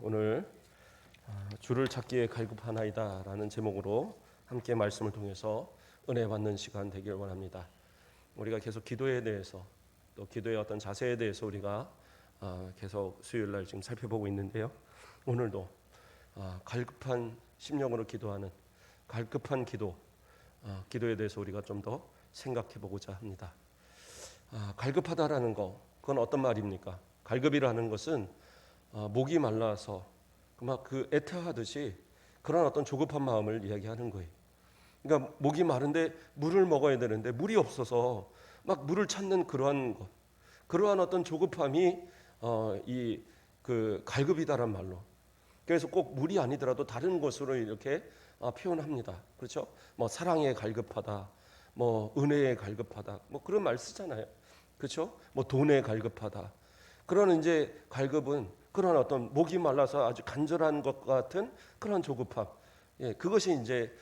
오늘 주를 찾기에 갈급하나이다 라는 제목으로 함께 말씀을 통해서 은혜 받는 시간 되길 원합니다. 우리가 계속 기도에 대해서 또 기도의 어떤 자세에 대해서 우리가 계속 수요일날 지금 살펴보고 있는데요. 오늘도 갈급한 심령으로 기도하는 갈급한 기도에 대해서 우리가 좀 더 생각해 보고자 합니다. 갈급하다라는 거, 그건 어떤 말입니까? 갈급이라는 것은 목이 말라서 막 애타하듯이 그런 어떤 조급한 마음을 이야기하는 거예요. 그러니까 목이 마른데 물을 먹어야 되는데 물이 없어서 막 물을 찾는 그러한 것, 그러한 어떤 조급함이 갈급이다란 말로. 그래서 꼭 물이 아니더라도 다른 것으로 이렇게 표현합니다. 그렇죠? 뭐 사랑에 갈급하다, 뭐 은혜에 갈급하다, 뭐 그런 말 쓰잖아요. 그렇죠? 뭐 돈에 갈급하다. 그런 이제 갈급은 그런 어떤 목이 말라서 아주 간절한 것 같은 그런 조급함. 예, 그것이 이제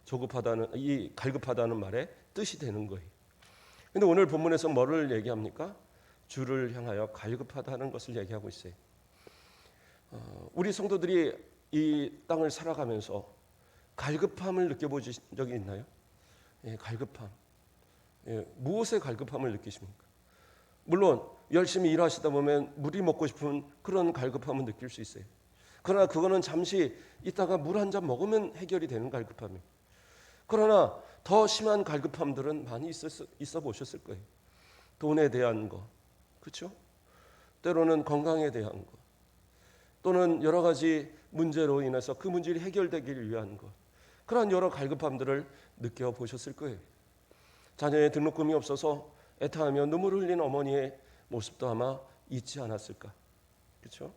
조급하다는 이 갈급하다는 말의 뜻이 되는 거예요. 근데 오늘 본문에서 뭐를 얘기합니까? 주를 향하여 갈급하다는 것을 얘기하고 있어요. 우리 성도들이 이 땅을 살아가면서 갈급함을 느껴보신 적이 있나요? 예, 갈급함. 예, 무엇에 갈급함을 느끼십니까? 물론 열심히 일하시다 보면 물이 먹고 싶은 그런 갈급함을 느낄 수 있어요. 그러나 그거는 잠시 있다가 물 한 잔 먹으면 해결이 되는 갈급함이에요. 그러나 더 심한 갈급함들은 많이 있어 보셨을 거예요. 돈에 대한 거, 그렇죠? 때로는 건강에 대한 거, 또는 여러 가지 문제로 인해서 그 문제를 해결되기를 위한 것, 그런 여러 갈급함들을 느껴보셨을 거예요. 자녀의 등록금이 없어서 애타하며 눈물을 흘린 어머니의 모습도 아마 있지 않았을까. 그렇죠?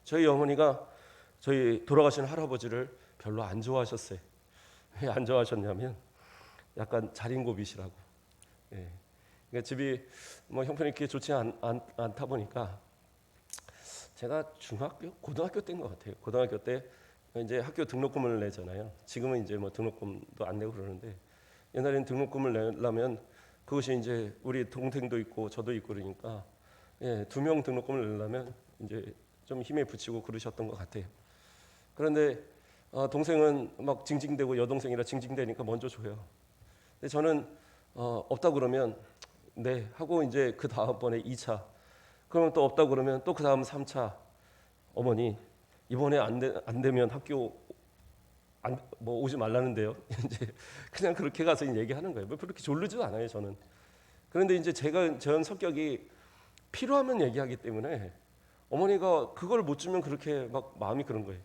저희 어머니가 저희 돌아가신 할아버지를 별로 안 좋아하셨어요. 왜 안 좋아하셨냐면 약간 자린고비시라고. 예. 그러니까 집이 뭐 형편이 좋지 않다 보니까 제가 고등학교 때인 것 같아요. 고등학교 때 이제 학교 등록금을 내잖아요. 지금은 이제 뭐 등록금도 안 내고 그러는데 옛날에는 등록금을 내려면 그것이 이제 우리 동생도 있고 저도 있고 그러니까 예, 2명 등록금을 내려면 이제 좀 힘에 부치고 그러셨던 것 같아요. 그런데 동생은 막 징징대고 여동생이라 징징대니까 먼저 줘요. 근데 저는 없다 그러면 네 하고 이제 그 다음번에 2차 그러면 또 없다 그러면 또 그 다음 3차 어머니 이번에 안 되면 학교 뭐 오지 말라는데요. 이제 그냥 그렇게 가서 얘기하는 거예요. 뭐 그렇게 졸르지도 않아요 저는. 그런데 이제 전 성격이 필요하면 얘기하기 때문에 어머니가 그걸 못 주면 그렇게 막 마음이 그런 거예요.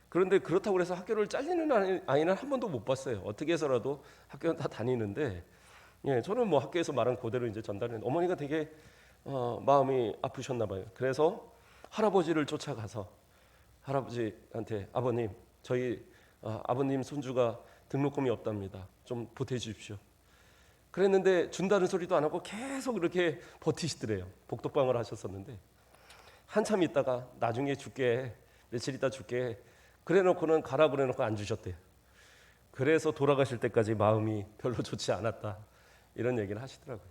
그런데 그렇다고 해서 학교를 잘리는 아이는 한 번도 못 봤어요. 어떻게 해서라도 학교는 다 다니는데, 예, 저는 뭐 학교에서 말한 그대로 이제 전달했는데 어머니가 되게 마음이 아프셨나 봐요. 그래서 할아버지를 쫓아가서 할아버지한테 아버님 저희 아버님 손주가 등록금이 없답니다. 좀 보태주십시오. 그랬는데 준다는 소리도 안 하고 계속 이렇게 버티시더래요. 복덕방을 하셨었는데 한참 있다가 나중에 줄게, 며칠 있다 줄게 그래놓고는 가라 그래놓고 안 주셨대요. 그래서 돌아가실 때까지 마음이 별로 좋지 않았다 이런 얘기를 하시더라고요.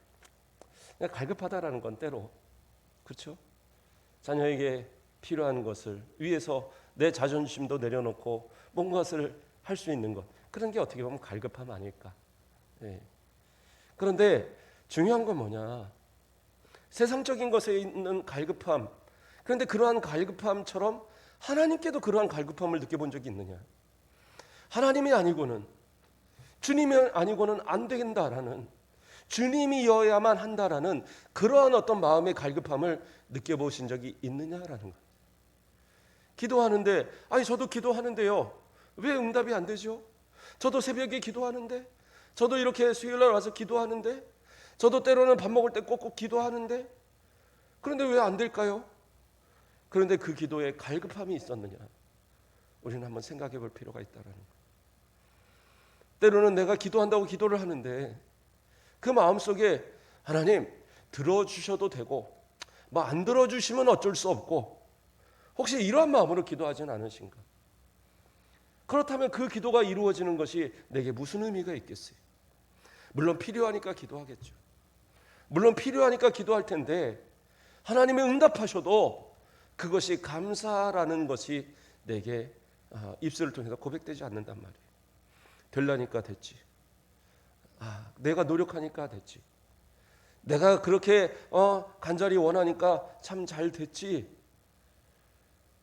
그냥 갈급하다라는 건 때로 그렇죠? 자녀에게 필요한 것을 위해서 내 자존심도 내려놓고 뭔가를 할 수 있는 것, 그런 게 어떻게 보면 갈급함 아닐까. 예. 그런데 중요한 건 뭐냐, 세상적인 것에 있는 갈급함, 그런데 그러한 갈급함처럼 하나님께도 그러한 갈급함을 느껴본 적이 있느냐. 하나님이 아니고는, 주님이 아니고는 안 된다라는, 주님이어야만 한다라는 그러한 어떤 마음의 갈급함을 느껴보신 적이 있느냐라는 것. 기도하는데 저도 기도하는데요, 왜 응답이 안 되죠? 저도 새벽에 기도하는데, 저도 이렇게 수요일날 와서 기도하는데, 저도 때로는 밥 먹을 때 꼭꼭 기도하는데, 그런데 왜 안 될까요? 그런데 그 기도에 갈급함이 있었느냐, 우리는 한번 생각해 볼 필요가 있다는 거예요. 때로는 내가 기도한다고 기도를 하는데 그 마음속에 하나님 들어주셔도 되고 뭐 안 들어주시면 어쩔 수 없고, 혹시 이러한 마음으로 기도하지는 않으신가? 그렇다면 그 기도가 이루어지는 것이 내게 무슨 의미가 있겠어요? 물론 필요하니까 기도하겠죠. 물론 필요하니까 기도할 텐데 하나님이 응답하셔도 그것이 감사라는 것이 내게 입술을 통해서 고백되지 않는단 말이에요. 되려니까 됐지. 내가 노력하니까 됐지. 내가 그렇게 간절히 원하니까 참 잘 됐지.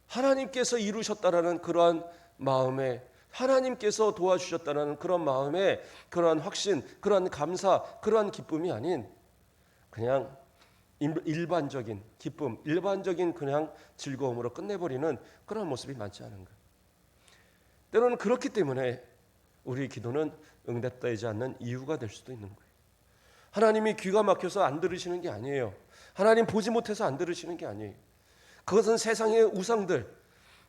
하나님께서 이루셨다라는 그러한 마음에, 하나님께서 도와주셨다라는 그런 마음에, 그러한 확신, 그러한 감사, 그러한 기쁨이 아닌 그냥 일반적인 기쁨, 일반적인 그냥 즐거움으로 끝내버리는 그런 모습이 많지 않은 거예요. 때로는 그렇기 때문에 우리 기도는 응답되지 않는 이유가 될 수도 있는 거예요. 하나님이 귀가 막혀서 안 들으시는 게 아니에요. 하나님 보지 못해서 안 들으시는 게 아니에요. 그것은 세상의 우상들,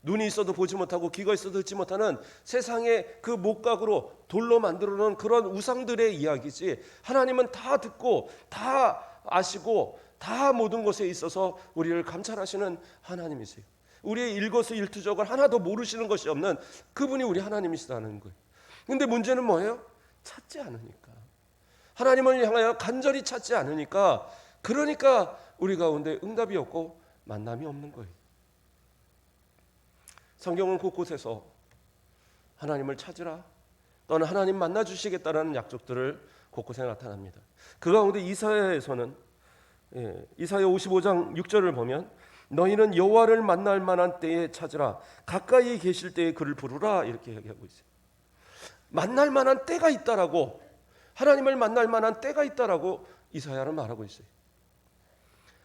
눈이 있어도 보지 못하고 귀가 있어도 듣지 못하는 세상의 그 목각으로 돌로 만들어 놓은 그런 우상들의 이야기지, 하나님은 다 듣고 다 아시고 다 모든 것에 있어서 우리를 감찰하시는 하나님이세요. 우리의 일거수일투족을 하나도 모르시는 것이 없는 그분이 우리 하나님이시다는 거예요. 근데 문제는 뭐예요? 찾지 않으니까. 하나님을 향하여 간절히 찾지 않으니까, 그러니까 우리 가운데 응답이 없고 만남이 없는 거예요. 성경은 곳곳에서 하나님을 찾으라, 또는 하나님 만나 주시겠다라는 약속들을 곳곳에 나타납니다. 그 가운데 이사야에서는 이사야 55장 6절을 보면 너희는 여호와를 만날 만한 때에 찾으라, 가까이 계실 때에 그를 부르라, 이렇게 얘기하고 있어요. 만날 만한 때가 있다라고, 하나님을 만날 만한 때가 있다라고 이사야는 말하고 있어요.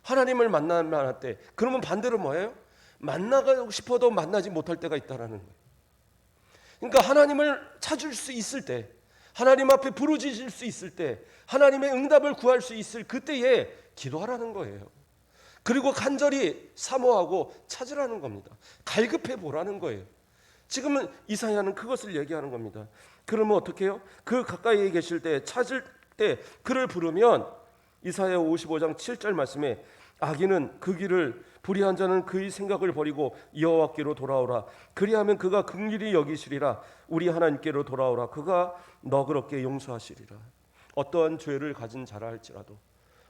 하나님을 만날 만한 때, 그러면 반대로 뭐예요? 만나고 싶어도 만나지 못할 때가 있다라는 거예요. 그러니까 하나님을 찾을 수 있을 때, 하나님 앞에 부르짖을 수 있을 때, 하나님의 응답을 구할 수 있을 그때에 기도하라는 거예요. 그리고 간절히 사모하고 찾으라는 겁니다. 갈급해 보라는 거예요. 지금은 이사야는 그것을 얘기하는 겁니다. 그러면 어떻게 해요? 그 가까이에 계실 때, 찾을 때 그를 부르면, 이사야 55장 7절 말씀에 악인은 그 길을, 불의한 자는 그의 생각을 버리고 여호와께로 돌아오라. 그리하면 그가 긍휼히 여기시리라. 우리 하나님께로 돌아오라. 그가 너그럽게 용서하시리라. 어떠한 죄를 가진 자라 할지라도,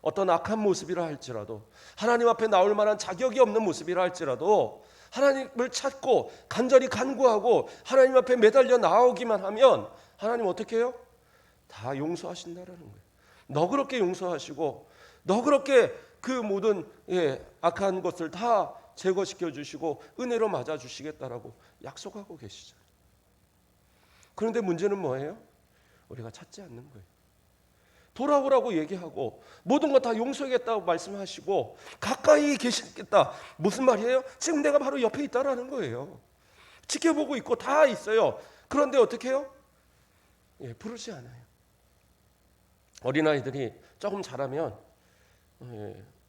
어떤 악한 모습이라 할지라도, 하나님 앞에 나올 만한 자격이 없는 모습이라 할지라도 하나님을 찾고 간절히 간구하고 하나님 앞에 매달려 나오기만 하면 하나님 어떻게 해요? 다 용서하신다라는 거예요. 너그럽게 용서하시고 너그럽게 그 모든 악한 것을 다 제거시켜 주시고 은혜로 맞아 주시겠다라고 약속하고 계시잖아요. 그런데 문제는 뭐예요? 우리가 찾지 않는 거예요. 돌아오라고 얘기하고 모든 것 다 용서하겠다고 말씀하시고 가까이 계시겠다, 무슨 말이에요? 지금 내가 바로 옆에 있다라는 거예요. 지켜보고 있고 다 있어요. 그런데 어떻게 해요? 부르지 않아요. 어린아이들이 조금 자라면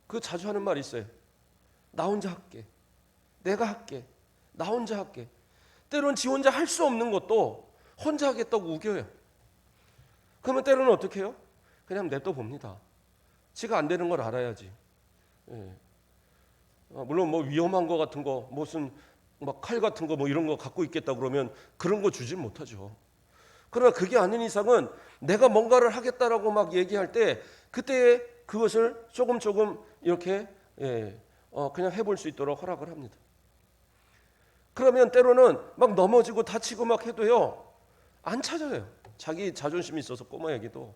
그 자주 하는 말이 있어요. 나 혼자 할게, 내가 할게, 나 혼자 할게. 때로는 지 혼자 할 수 없는 것도 혼자 하겠다고 우겨요. 그러면 때로는 어떻게 해요? 그냥 냅둬 봅니다. 지가 안 되는 걸 알아야지. 물론 뭐 위험한 거 같은 거, 무슨 막 칼 같은 거 뭐 이런 거 갖고 있겠다 그러면 그런 거 주진 못하죠. 그러나 그게 아닌 이상은 내가 뭔가를 하겠다라고 막 얘기할 때 그때 그것을 조금 이렇게 그냥 해볼 수 있도록 허락을 합니다. 그러면 때로는 막 넘어지고 다치고 막 해도요 안 찾아요. 자기 자존심이 있어서 꼬마 애기도.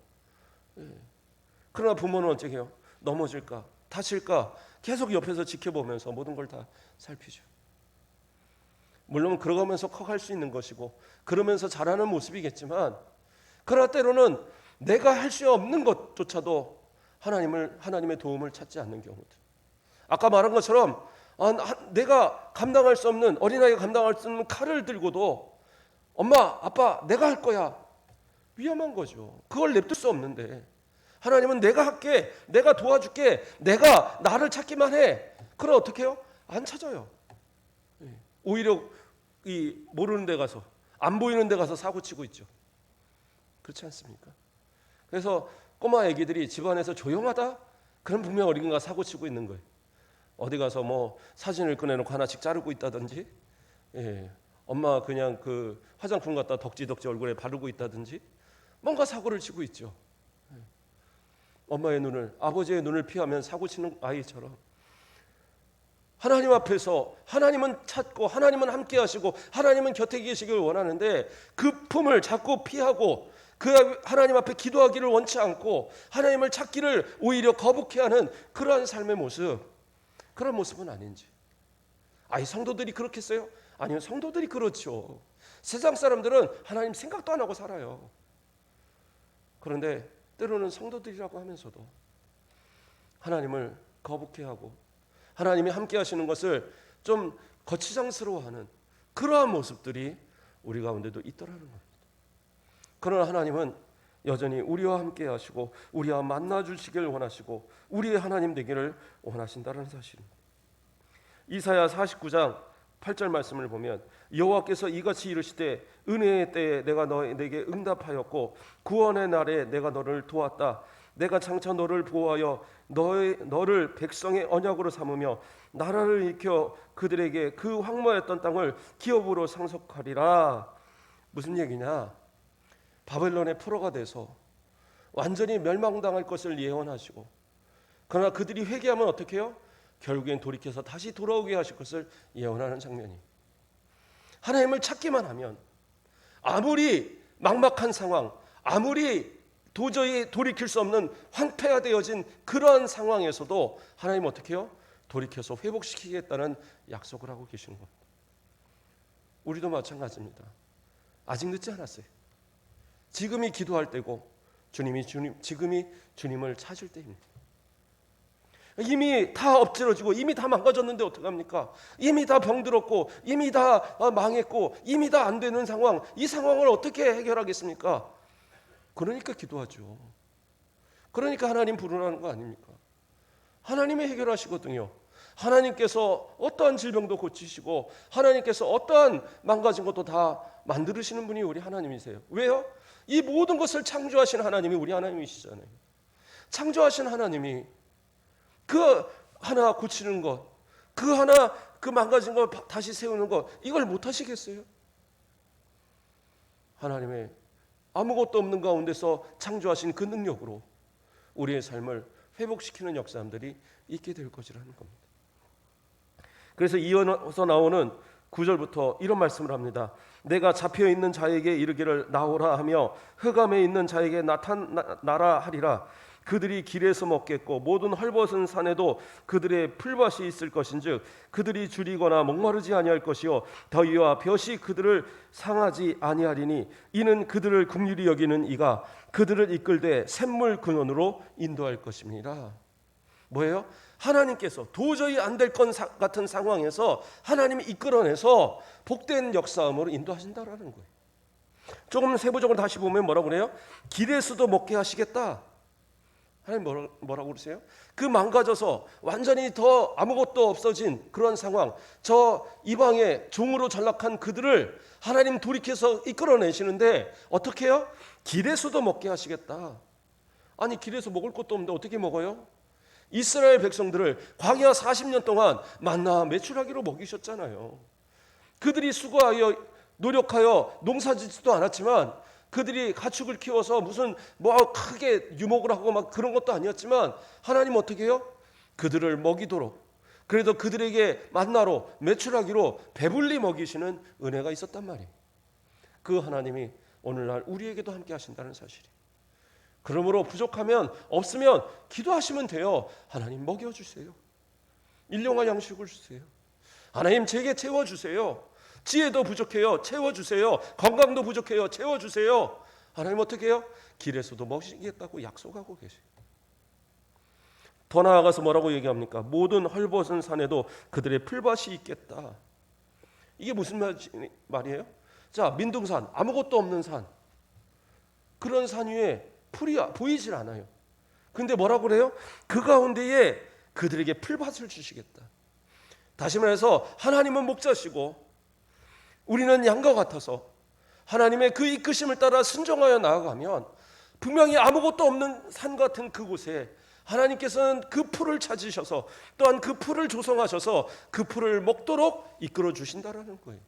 그러나 부모는 어떻게 해요? 넘어질까 다칠까 계속 옆에서 지켜보면서 모든 걸 다 살피죠. 물론 그러면서 커갈 수 있는 것이고 그러면서 자라는 모습이겠지만, 그러나 때로는 내가 할 수 없는 것조차도 하나님의 도움을 찾지 않는 경우들. 아까 말한 것처럼 내가 감당할 수 없는, 어린아이가 감당할 수 없는 칼을 들고도 엄마 아빠 내가 할 거야, 위험한 거죠. 그걸 냅둘 수 없는데 하나님은 내가 할게, 내가 도와줄게, 내가 나를 찾기만 해. 그럼 어떻게 해요? 안 찾아요. 오히려 이 모르는 데 가서, 안 보이는 데 가서 사고 치고 있죠. 그렇지 않습니까? 그래서 꼬마 애기들이 집안에서 조용하다? 그럼 분명 어딘가 사고 치고 있는 거예요. 어디 가서 뭐 사진을 꺼내놓고 하나씩 자르고 있다든지, 엄마 그냥 그 화장품 갖다 덕지덕지 얼굴에 바르고 있다든지 뭔가 사고를 치고 있죠. 엄마의 눈을, 아버지의 눈을 피하면 사고 치는 아이처럼. 하나님 앞에서 하나님은 찾고 하나님은 함께 하시고 하나님은 곁에 계시길 원하는데 그 품을 자꾸 피하고 그 하나님 앞에 기도하기를 원치 않고 하나님을 찾기를 오히려 거북해하는 그러한 삶의 모습, 그런 모습은 아닌지. 아니 성도들이 그렇겠어요? 아니요, 성도들이 그렇죠. 세상 사람들은 하나님 생각도 안 하고 살아요. 그런데 때로는 성도들이라고 하면서도 하나님을 거북해하고 하나님이 함께 하시는 것을 좀 거치장스러워하는 그러한 모습들이 우리 가운데도 있더라는 겁니다. 그러나 하나님은 여전히 우리와 함께 하시고 우리와 만나 주시길 원하시고 우리의 하나님 되기를 원하신다는 사실입니다. 이사야 49장 8절 말씀을 보면 여호와께서 이같이 이르시되 은혜의 때에 내가 내게 응답하였고 구원의 날에 내가 너를 도왔다. 내가 장차 너를 보호하여 너를 백성의 언약으로 삼으며 나라를 일으켜 그들에게 그 황무했던 땅을 기업으로 상속하리라. 무슨 얘기냐? 바벨론의 포로가 돼서 완전히 멸망당할 것을 예언하시고 그러나 그들이 회개하면 어떻게 해요? 결국엔 돌이켜서 다시 돌아오게 하실 것을 예언하는 장면이. 하나님을 찾기만 하면 아무리 막막한 상황, 아무리 도저히 돌이킬 수 없는 황폐화 되어진 그러한 상황에서도 하나님 어떻게 해요? 돌이켜서 회복시키겠다는 약속을 하고 계시는 겁니다. 우리도 마찬가지입니다. 아직 늦지 않았어요. 지금이 기도할 때고 지금이 주님을 찾을 때입니다. 이미 다 엎질러지고 이미 다 망가졌는데 어떡합니까? 이미 다 병들었고 이미 다 망했고 이미 다 안 되는 상황, 이 상황을 어떻게 해결하겠습니까? 그러니까 기도하죠. 그러니까 하나님 부르라는 거 아닙니까? 하나님이 해결하시거든요. 하나님께서 어떠한 질병도 고치시고 하나님께서 어떠한 망가진 것도 다 만드시는 분이 우리 하나님이세요. 왜요? 이 모든 것을 창조하신 하나님이 우리 하나님이시잖아요. 창조하신 하나님이 그 하나 고치는 것, 그 하나 그 망가진 걸 다시 세우는 것, 이걸 못 하시겠어요? 하나님의 아무것도 없는 가운데서 창조하신 그 능력으로 우리의 삶을 회복시키는 역사들이 있게 될 것이라는 겁니다. 그래서 이어서 나오는 9절부터 이런 말씀을 합니다. 내가 잡혀있는 자에게 이르기를 나오라 하며 흑암에 있는 자에게 나타나라 하리라. 그들이 길에서 먹겠고 모든 헐벗은 산에도 그들의 풀밭이 있을 것인즉 그들이 줄이거나 목마르지 아니할 것이요 더위와 볕이 그들을 상하지 아니하리니 이는 그들을 긍휼히 여기는 이가 그들을 이끌되 샘물 근원으로 인도할 것입니다. 뭐예요? 하나님께서 도저히 안 될 것 같은 상황에서 하나님이 이끌어내서 복된 역사함으로 인도하신다라는 거예요. 조금 세부적으로 다시 보면 뭐라고 그래요? 길에서도 먹게 하시겠다. 하나님 뭐라고 그러세요? 그 망가져서 완전히 더 아무것도 없어진 그런 상황, 저 이방의 종으로 전락한 그들을 하나님 돌이켜서 이끌어내시는데 어떻게 해요? 길에서도 먹게 하시겠다. 아니 길에서 먹을 것도 없는데 어떻게 먹어요? 이스라엘 백성들을 광야 40년 동안 만나 매출하기로 먹이셨잖아요. 그들이 수고하여 노력하여 농사짓지도 않았지만 그들이 가축을 키워서 무슨 크게 유목을 하고 막 그런 것도 아니었지만 하나님 어떻게 해요? 그들을 먹이도록 그래도 그들에게 만나로 매출하기로 배불리 먹이시는 은혜가 있었단 말이에요. 그 하나님이 오늘날 우리에게도 함께 하신다는 사실이. 그러므로 부족하면 없으면 기도하시면 돼요. 하나님 먹여주세요. 일용할 양식을 주세요. 하나님 제게 채워주세요. 지혜도 부족해요. 채워주세요. 건강도 부족해요. 채워주세요. 하나님 어떻게 해요? 길에서도 먹이겠다고 약속하고 계세요. 더 나아가서 뭐라고 얘기합니까? 모든 헐벗은 산에도 그들의 풀밭이 있겠다. 이게 무슨 말이에요? 자, 민둥산, 아무것도 없는 산. 그런 산 위에 풀이 보이질 않아요. 근데 뭐라고 그래요? 그 가운데에 그들에게 풀밭을 주시겠다. 다시 말해서 하나님은 목자시고 우리는 양과 같아서 하나님의 그 이끄심을 따라 순종하여 나아가면 분명히 아무것도 없는 산 같은 그곳에 하나님께서는 그 풀을 찾으셔서 또한 그 풀을 조성하셔서 그 풀을 먹도록 이끌어 주신다라는 거예요.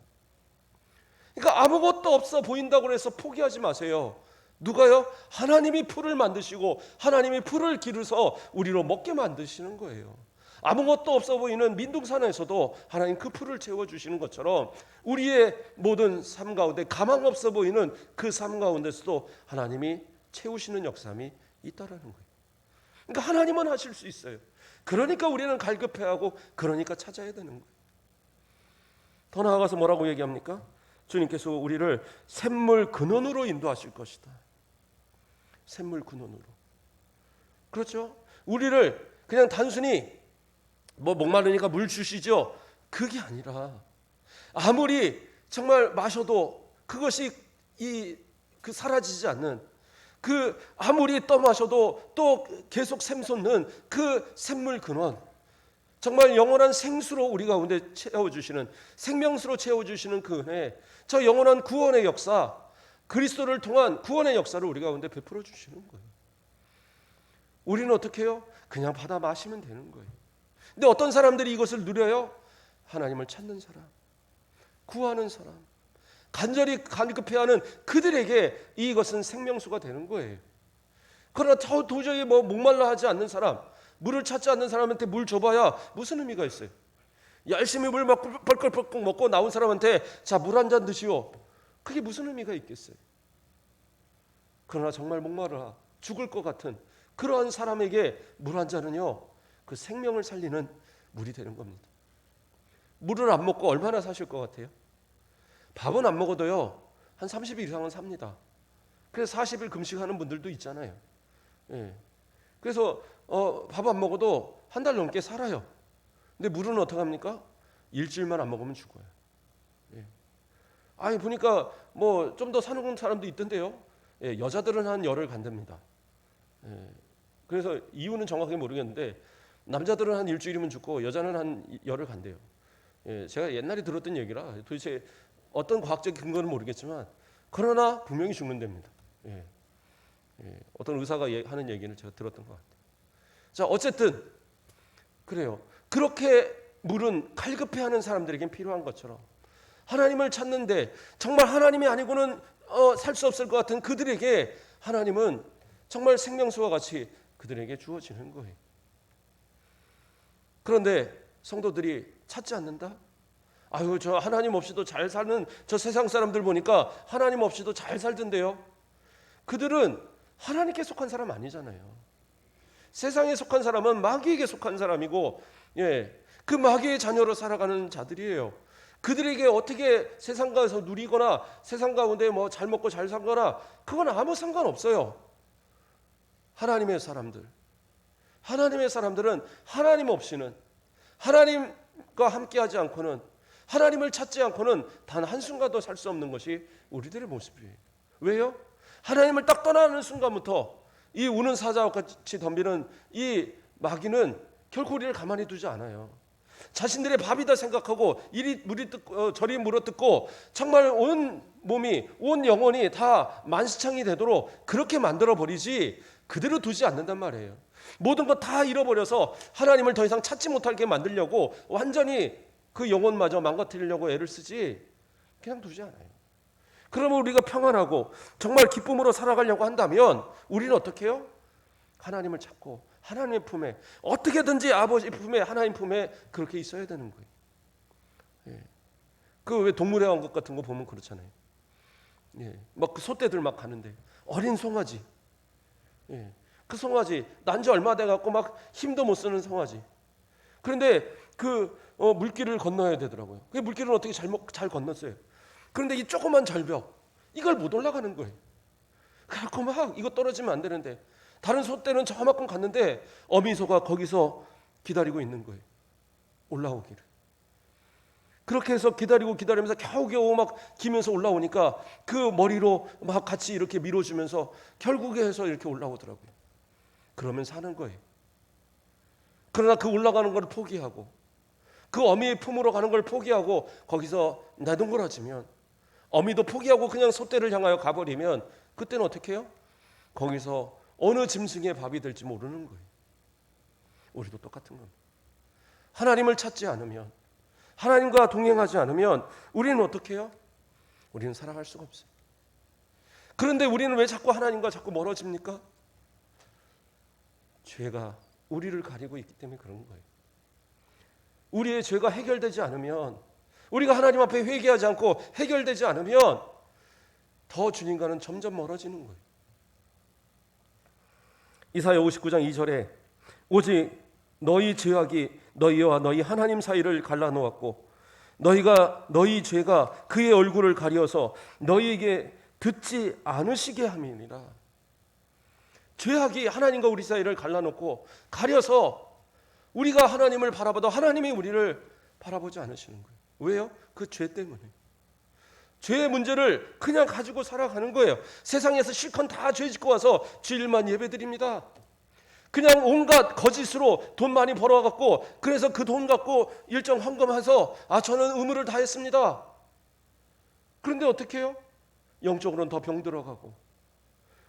그러니까 아무것도 없어 보인다고 해서 포기하지 마세요. 누가요? 하나님이 풀을 만드시고 하나님이 풀을 기르서 우리로 먹게 만드시는 거예요. 아무것도 없어 보이는 민둥산에서도 하나님 그 풀을 채워주시는 것처럼 우리의 모든 삶 가운데 가망 없어 보이는 그 삶 가운데서도 하나님이 채우시는 역사함이 있다라는 거예요. 그러니까 하나님은 하실 수 있어요. 그러니까 우리는 갈급해하고 그러니까 찾아야 되는 거예요. 더 나아가서 뭐라고 얘기합니까? 주님께서 우리를 샘물 근원으로 인도하실 것이다. 샘물 근원으로. 그렇죠? 우리를 그냥 단순히 뭐 목마르니까 물 주시죠. 그게 아니라 아무리 정말 마셔도 그것이 그 사라지지 않는 그 아무리 떠마셔도 또 계속 샘솟는 그 샘물 근원, 정말 영원한 생수로 우리 가운데 채워주시는 생명수로 채워주시는 그 은혜, 저 영원한 구원의 역사, 그리스도를 통한 구원의 역사를 우리 가운데 베풀어 주시는 거예요. 우리는 어떻게 해요? 그냥 받아 마시면 되는 거예요. 근데 어떤 사람들이 이것을 누려요? 하나님을 찾는 사람, 구하는 사람, 간절히 간급해하는 그들에게 이것은 생명수가 되는 거예요. 그러나 도저히 뭐 목말라 하지 않는 사람, 물을 찾지 않는 사람한테 물 줘봐야 무슨 의미가 있어요? 열심히 물 먹고 뻘뻘뻘 먹고 나온 사람한테 자, 물 한 잔 드시오. 그게 무슨 의미가 있겠어요? 그러나 정말 목마르다 죽을 것 같은 그러한 사람에게 물 한 잔은요, 그 생명을 살리는 물이 되는 겁니다. 물을 안 먹고 얼마나 사실 것 같아요? 밥은 안 먹어도요 한 30일 이상은 삽니다. 그래서 40일 금식하는 분들도 있잖아요. 예. 그래서 밥 안 먹어도 한 달 넘게 살아요. 근데 물은 어떻게 합니까? 일주일만 안 먹으면 죽어요. 예. 아니 보니까 뭐 좀 더 사는 사람도 있던데요. 예, 여자들은 한 열흘 간답니다. 예. 그래서 이유는 정확하게 모르겠는데 남자들은 한 일주일이면 죽고 여자는 한 열흘 간대요. 예, 제가 옛날에 들었던 얘기라 도대체 어떤 과학적 근거는 모르겠지만 그러나 분명히 죽는답니다. 예. 예, 어떤 의사가 하는 얘기를 제가 들었던 것 같아요. 자, 어쨌든 그래요. 그렇게 물은 갈급해하는 사람들에겐 필요한 것처럼 하나님을 찾는데 정말 하나님이 아니고는 살 수 없을 것 같은 그들에게 하나님은 정말 생명수와 같이 그들에게 주어지는 거예요. 그런데 성도들이 찾지 않는다? 아유, 저 하나님 없이도 잘 사는 저 세상 사람들 보니까 하나님 없이도 잘 살던데요. 그들은 하나님께 속한 사람 아니잖아요. 세상에 속한 사람은 마귀에게 속한 사람이고, 예, 그 마귀의 자녀로 살아가는 자들이에요. 그들에게 어떻게 세상 가서 누리거나 세상 가운데 뭐 잘 먹고 잘 살거나 그건 아무 상관없어요. 하나님의 사람들은 하나님 없이는, 하나님과 함께하지 않고는, 하나님을 찾지 않고는 단 한순간도 살 수 없는 것이 우리들의 모습이에요. 왜요? 하나님을 딱 떠나는 순간부터 이 우는 사자와 같이 덤비는 이 마귀는 결코 우리를 가만히 두지 않아요. 자신들의 밥이다 생각하고 이리 물이 저리 물어뜯고 정말 온 몸이 온 영혼이 다 만시창이 되도록 그렇게 만들어 버리지 그대로 두지 않는단 말이에요. 모든 것 다 잃어버려서 하나님을 더 이상 찾지 못하게 만들려고 완전히 그 영혼마저 망가뜨리려고 애를 쓰지 그냥 두지 않아요. 그러면 우리가 평안하고 정말 기쁨으로 살아가려고 한다면 우리는 어떻게 해요? 하나님을 찾고 하나님의 품에 어떻게든지 아버지 품에 하나님 품에 그렇게 있어야 되는 거예요. 예. 그 왜 동물의 왕국 같은 거 보면 그렇잖아요. 예. 막 그 소떼들 막 가는데 어린 송아지. 예. 그 송아지 난 지 얼마 돼 갖고 막 힘도 못 쓰는 송아지. 그런데 그 물길을 건너야 되더라고요. 그 물길은 어떻게 잘 건넜어요. 그런데 이 조그만 절벽 이걸 못 올라가는 거예요. 그래갖고 막 이거 떨어지면 안 되는데 다른 소떼는 저만큼 갔는데 어미소가 거기서 기다리고 있는 거예요. 올라오기를. 그렇게 해서 기다리면서 겨우겨우 막 기면서 올라오니까 그 머리로 막 같이 이렇게 밀어주면서 결국에 해서 이렇게 올라오더라고요. 그러면 사는 거예요. 그러나 그 올라가는 걸 포기하고 그 어미의 품으로 가는 걸 포기하고 거기서 내동그라지면 어미도 포기하고 그냥 소떼를 향하여 가버리면 그때는 어떻게 해요? 거기서 어느 짐승의 밥이 될지 모르는 거예요. 우리도 똑같은 겁니다. 하나님을 찾지 않으면 하나님과 동행하지 않으면 우리는 어떻게 해요? 우리는 살아갈 수가 없어요. 그런데 우리는 왜 자꾸 하나님과 자꾸 멀어집니까? 죄가 우리를 가리고 있기 때문에 그런 거예요. 우리의 죄가 해결되지 않으면, 우리가 하나님 앞에 회개하지 않고 해결되지 않으면 더 주님과는 점점 멀어지는 거예요. 이사야 59장 2절에 오직 너희 죄악이 너희와 너희 하나님 사이를 갈라놓았고 너희 죄가 그의 얼굴을 가려서 너희에게 듣지 않으시게 함이니라. 죄악이 하나님과 우리 사이를 갈라놓고 가려서 우리가 하나님을 바라봐도 하나님이 우리를 바라보지 않으시는 거예요. 왜요? 그 죄 때문에. 죄의 문제를 그냥 가지고 살아가는 거예요. 세상에서 실컷 다 죄 짓고 와서 주일만 예배드립니다. 그냥 온갖 거짓으로 돈 많이 벌어갖고 그래서 그 돈 갖고 일정 헌금해서 저는 의무를 다했습니다. 그런데 어떻게 해요? 영적으로는 더 병들어가고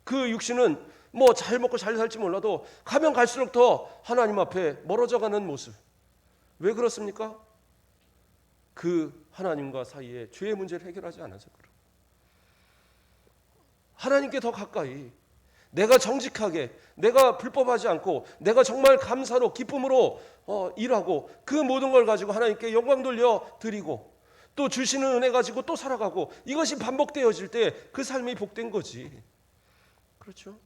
그 육신은 뭐 잘 먹고 잘 살지 몰라도 가면 갈수록 더 하나님 앞에 멀어져가는 모습. 왜 그렇습니까? 그 하나님과 사이에 죄의 문제를 해결하지 않아서 그래요. 하나님께 더 가까이 내가 정직하게, 내가 불법하지 않고 내가 정말 감사로 기쁨으로 일하고 그 모든 걸 가지고 하나님께 영광 돌려 드리고 또 주시는 은혜 가지고 또 살아가고 이것이 반복되어질 때 그 삶이 복된 거지. 그렇죠?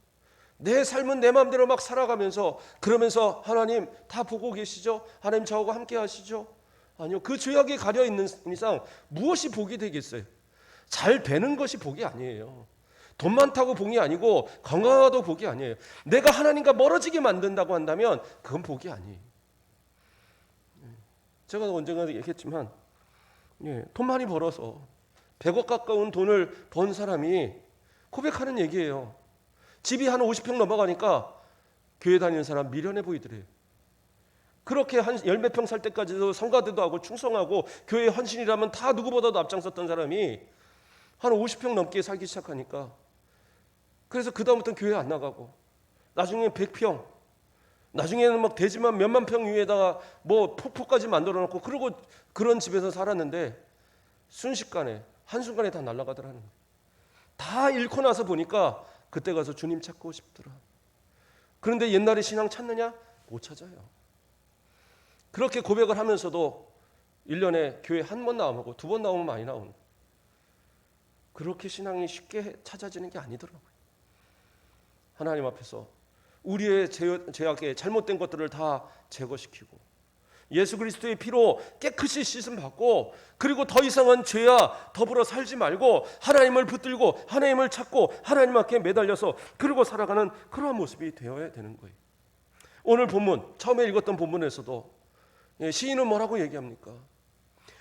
내 삶은 내 마음대로 막 살아가면서 그러면서 하나님 다 보고 계시죠? 하나님 저하고 함께 하시죠? 아니요. 그 죄악이 가려 있는 이상 무엇이 복이 되겠어요? 잘 되는 것이 복이 아니에요. 돈 많다고 복이 아니고 건강하다고 복이 아니에요. 내가 하나님과 멀어지게 만든다고 한다면 그건 복이 아니에요. 제가 언젠가 얘기했지만 돈 많이 벌어서 100억 가까운 돈을 번 사람이 고백하는 얘기예요. 집이 한 50평 넘어가니까 교회 다니는 사람 미련해 보이더래요. 그렇게 한 열몇 평 살 때까지도 성가대도 하고 충성하고 교회 헌신이라면 다 누구보다도 앞장섰던 사람이 한 50평 넘게 살기 시작하니까 그래서 그 다음부터는 교회 안 나가고 나중에 100평 나중에는 막 대지만 몇만 평 위에다가 뭐 폭포까지 만들어 놓고 그러고 그런 집에서 살았는데 순식간에 한순간에 다 날아가더라는 거예요. 다 잃고 나서 보니까 그때 가서 주님 찾고 싶더라. 그런데 옛날에 신앙 찾느냐? 못 찾아요. 그렇게 고백을 하면서도 1년에 교회 한 번 나오고 두 번 나오면 많이 나오는 거예요. 그렇게 신앙이 쉽게 찾아지는 게 아니더라고요. 하나님 앞에서 우리의 죄악의 잘못된 것들을 다 제거시키고 예수 그리스도의 피로 깨끗이 씻음 받고 그리고 더 이상은 죄와 더불어 살지 말고 하나님을 붙들고 하나님을 찾고 하나님 앞에 매달려서 그러고 살아가는 그러한 모습이 되어야 되는 거예요. 오늘 본문 처음에 읽었던 본문에서도 시인은 뭐라고 얘기합니까?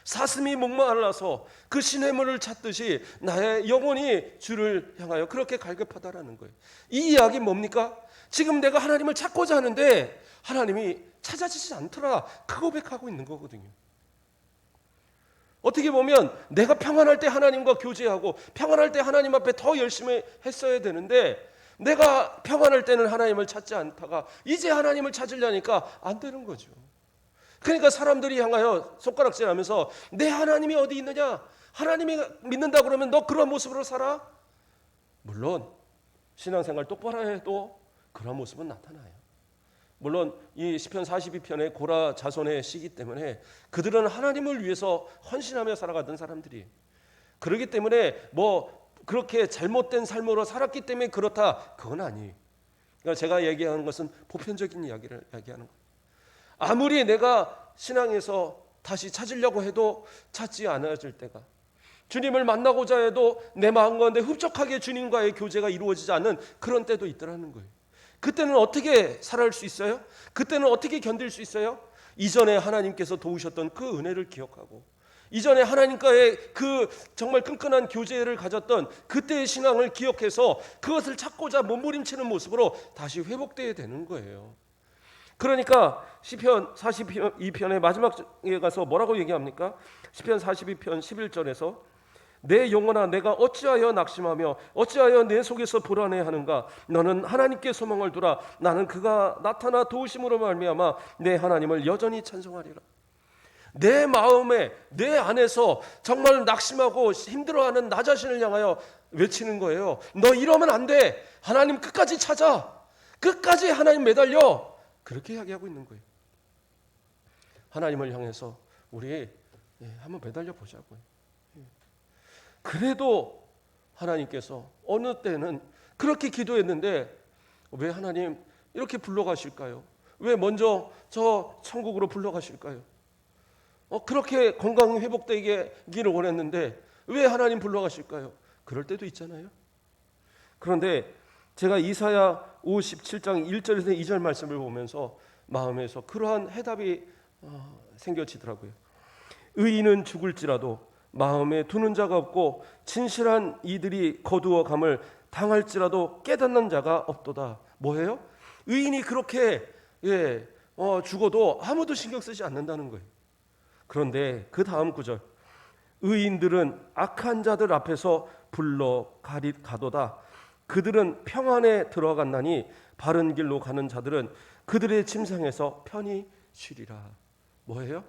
사슴이 목말라서 그 시냇물을 찾듯이 나의 영혼이 주를 향하여 그렇게 갈급하다라는 거예요. 이 이야기 뭡니까? 지금 내가 하나님을 찾고자 하는데 하나님이 찾아지지 않더라. 그 고백하고 있는 거거든요. 어떻게 보면 내가 평안할 때 하나님과 교제하고 평안할 때 하나님 앞에 더 열심히 했어야 되는데 내가 평안할 때는 하나님을 찾지 않다가 이제 하나님을 찾으려니까 안 되는 거죠. 그러니까 사람들이 향하여 손가락질하면서 내 하나님이 어디 있느냐? 하나님이 믿는다 그러면 너 그런 모습으로 살아? 물론 신앙생활 똑바로 해도 그런 모습은 나타나요. 물론 이 시편 42편의 고라 자손의 시기 때문에 그들은 하나님을 위해서 헌신하며 살아가던 사람들이 그렇기 때문에 뭐 그렇게 잘못된 삶으로 살았기 때문에 그렇다 그건 아니에요. 그러니까 제가 얘기하는 것은 보편적인 이야기를 얘기하는 거예요. 아무리 내가 신앙에서 다시 찾으려고 해도 찾지 않아질 때가 주님을 만나고자 해도 내 마음 가운데 흡족하게 주님과의 교제가 이루어지지 않는 그런 때도 있더라는 거예요. 그때는 어떻게 살아갈 수 있어요? 그때는 어떻게 견딜 수 있어요? 이전에 하나님께서 도우셨던 그 은혜를 기억하고 이전에 하나님과의 그 정말 끈끈한 교제를 가졌던 그때의 신앙을 기억해서 그것을 찾고자 몸부림치는 모습으로 다시 회복되어야 되는 거예요. 그러니까 시편 42편의 마지막에 가서 뭐라고 얘기합니까? 시편 42편 11절에서 내 영혼아 내가 어찌하여 낙심하며 어찌하여 내 속에서 불안해하는가? 너는 하나님께 소망을 두라. 나는 그가 나타나 도우심으로 말미암아 내 하나님을 여전히 찬송하리라. 내 마음에 내 안에서 정말 낙심하고 힘들어하는 나 자신을 향하여 외치는 거예요. 너 이러면 안 돼. 하나님 끝까지 찾아. 끝까지 하나님 매달려. 그렇게 이야기하고 있는 거예요. 하나님을 향해서 우리 한번 매달려 보자고요. 그래도 하나님께서 어느 때는 그렇게 기도했는데 왜 하나님 이렇게 불러가실까요? 왜 먼저 저 천국으로 불러가실까요? 그렇게 건강이 회복되기를 원했는데 왜 하나님 불러가실까요? 그럴 때도 있잖아요. 그런데 제가 이사야 57장 1절에서 2절 말씀을 보면서 마음에서 그러한 해답이 생겨지더라고요. 의인은 죽을지라도 마음에 두는 자가 없고 진실한 이들이 거두어감을 당할지라도 깨닫는 자가 없도다. 뭐예요? 의인이 그렇게 죽어도 아무도 신경 쓰지 않는다는 거예요. 그런데 그 다음 구절, 의인들은 악한 자들 앞에서 불러 가도다. 그들은 평안에 들어갔나니 바른 길로 가는 자들은 그들의 침상에서 편히 쉬리라. 뭐예요?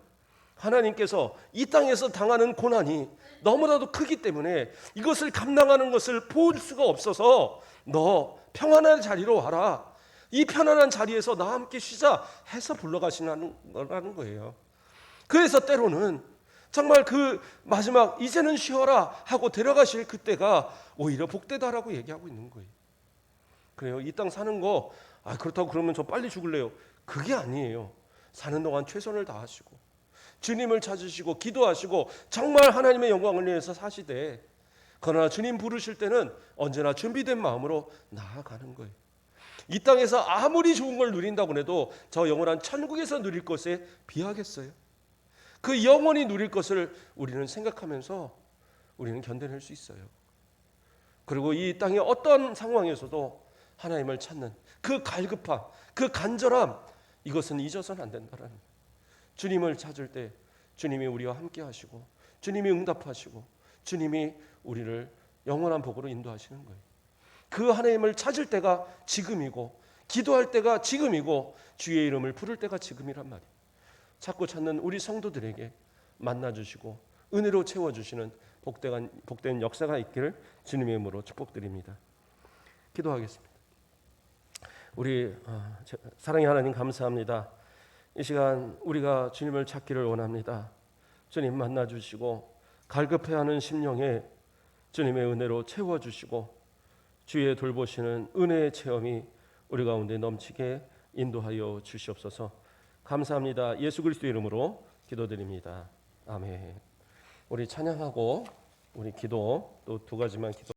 하나님께서 이 땅에서 당하는 고난이 너무나도 크기 때문에 이것을 감당하는 것을 볼 수가 없어서 너 평안한 자리로 와라. 이 편안한 자리에서 나와 함께 쉬자 해서 불러가시는 거라는 거예요. 그래서 때로는 정말 그 마지막 이제는 쉬어라 하고 데려가실 그때가 오히려 복되다라고 얘기하고 있는 거예요. 그래요. 이 땅 사는 거 그렇다고 그러면 저 빨리 죽을래요. 그게 아니에요. 사는 동안 최선을 다하시고 주님을 찾으시고 기도하시고 정말 하나님의 영광을 위해서 사시되, 그러나 주님 부르실 때는 언제나 준비된 마음으로 나아가는 거예요. 이 땅에서 아무리 좋은 걸 누린다고 해도 저 영원한 천국에서 누릴 것에 비하겠어요? 그 영원히 누릴 것을 우리는 생각하면서 우리는 견뎌낼 수 있어요. 그리고 이 땅의 어떤 상황에서도 하나님을 찾는 그 갈급함, 그 간절함, 이것은 잊어서는 안 된다라는 거예요. 주님을 찾을 때 주님이 우리와 함께 하시고 주님이 응답하시고 주님이 우리를 영원한 복으로 인도하시는 거예요. 그 하나님을 찾을 때가 지금이고 기도할 때가 지금이고 주의 이름을 부를 때가 지금이란 말이에요. 찾고 찾는 우리 성도들에게 만나주시고 은혜로 채워주시는 복된 역사가 있기를 주님의 이름으로 축복드립니다. 기도하겠습니다. 우리 사랑의 하나님 감사합니다. 이 시간 우리가 주님을 찾기를 원합니다. 주님 만나주시고 갈급해하는 심령에 주님의 은혜로 채워주시고 주의 돌보시는 은혜의 체험이 우리 가운데 넘치게 인도하여 주시옵소서. 감사합니다. 예수 그리스도의 이름으로 기도드립니다. 아멘. 우리 찬양하고 우리 기도 또 두 가지만 기도